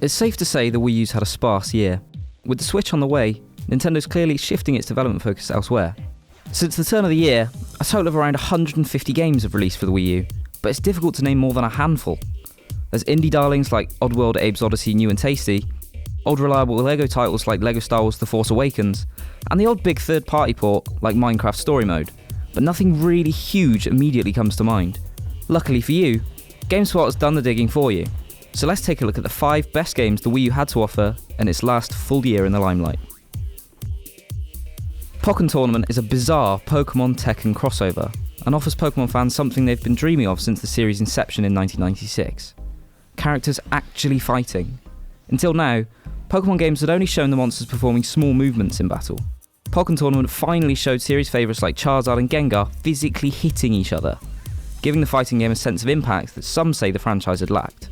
It's safe to say the Wii U's had a sparse year. With the Switch on the way, Nintendo's clearly shifting its development focus elsewhere. Since the turn of the year, a total of around 150 games have released for the Wii U, but it's difficult to name more than a handful. There's indie darlings like Oddworld Abe's Odyssey New and Tasty, old reliable LEGO titles like LEGO Star Wars The Force Awakens, and the odd big third-party port like Minecraft Story Mode, but nothing really huge immediately comes to mind. Luckily for you, GameSpot has done the digging for you, so let's take a look at the 5 best games the Wii U had to offer in its last full year in the limelight. Pokken Tournament is a bizarre Pokemon Tekken crossover, and offers Pokemon fans something they've been dreaming of since the series' inception in 1996. Characters actually fighting. Until now, Pokemon games had only shown the monsters performing small movements in battle. Pokken Tournament finally showed series favourites like Charizard and Gengar physically hitting each other, giving the fighting game a sense of impact that some say the franchise had lacked.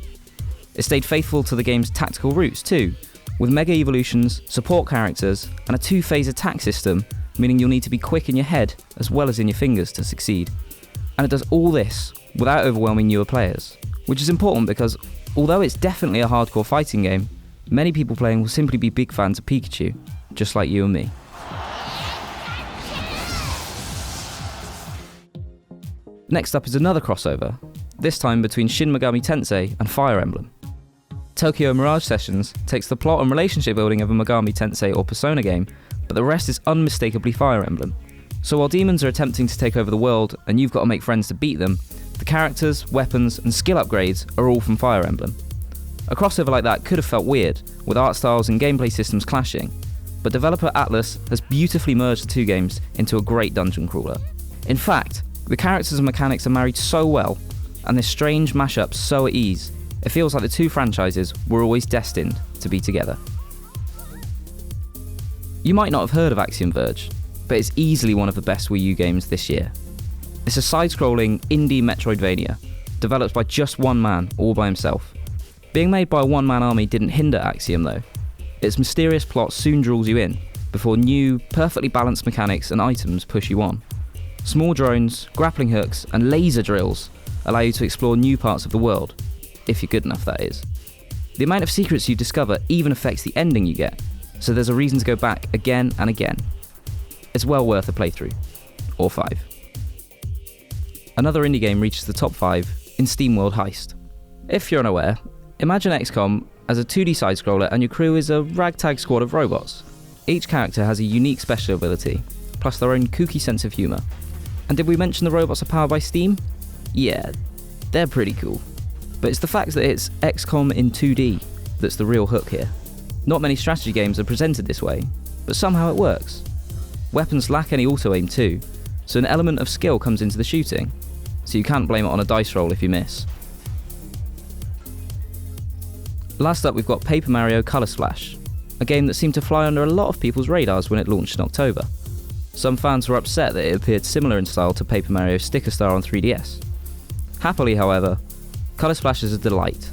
It stayed faithful to the game's tactical roots too, with mega evolutions, support characters, and a 2-phase attack system, meaning you'll need to be quick in your head as well as in your fingers to succeed. And it does all this without overwhelming newer players, which is important because although it's definitely a hardcore fighting game, many people playing will simply be big fans of Pikachu, just like you and me. Next up is another crossover, this time between Shin Megami Tensei and Fire Emblem. Tokyo Mirage Sessions takes the plot and relationship building of a Megami Tensei or Persona game, but the rest is unmistakably Fire Emblem. So while demons are attempting to take over the world and you've got to make friends to beat them, the characters, weapons and skill upgrades are all from Fire Emblem. A crossover like that could have felt weird, with art styles and gameplay systems clashing, but developer Atlus has beautifully merged the two games into a great dungeon crawler. In fact, the characters and mechanics are married so well, and this strange mashup so at ease, it feels like the two franchises were always destined to be together. You might not have heard of Axiom Verge, but it's easily one of the best Wii U games this year. It's a side-scrolling indie Metroidvania, developed by just one man, all by himself. Being made by a one-man army didn't hinder Axiom though. Its mysterious plot soon draws you in, before new, perfectly balanced mechanics and items push you on. Small drones, grappling hooks, and laser drills allow you to explore new parts of the world, if you're good enough that is. The amount of secrets you discover even affects the ending you get, so there's a reason to go back again and again. It's well worth a playthrough, or 5. Another indie game reaches the top 5 in SteamWorld Heist. If you're unaware, imagine XCOM as a 2D side-scroller and your crew is a ragtag squad of robots. Each character has a unique special ability, plus their own kooky sense of humour. And did we mention the robots are powered by Steam? Yeah, they're pretty cool. But it's the fact that it's XCOM in 2D that's the real hook here. Not many strategy games are presented this way, but somehow it works. Weapons lack any auto-aim too, so an element of skill comes into the shooting, so you can't blame it on a dice roll if you miss. Last up we've got Paper Mario Color Splash, a game that seemed to fly under a lot of people's radars when it launched in October. Some fans were upset that it appeared similar in style to Paper Mario Sticker Star on 3DS. Happily, however, Color Splash is a delight.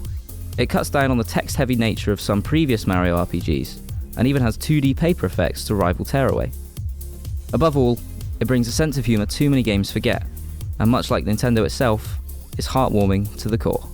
It cuts down on the text-heavy nature of some previous Mario RPGs, and even has 2D paper effects to rival Tearaway. Above all, it brings a sense of humour too many games forget, and much like Nintendo itself, is heartwarming to the core.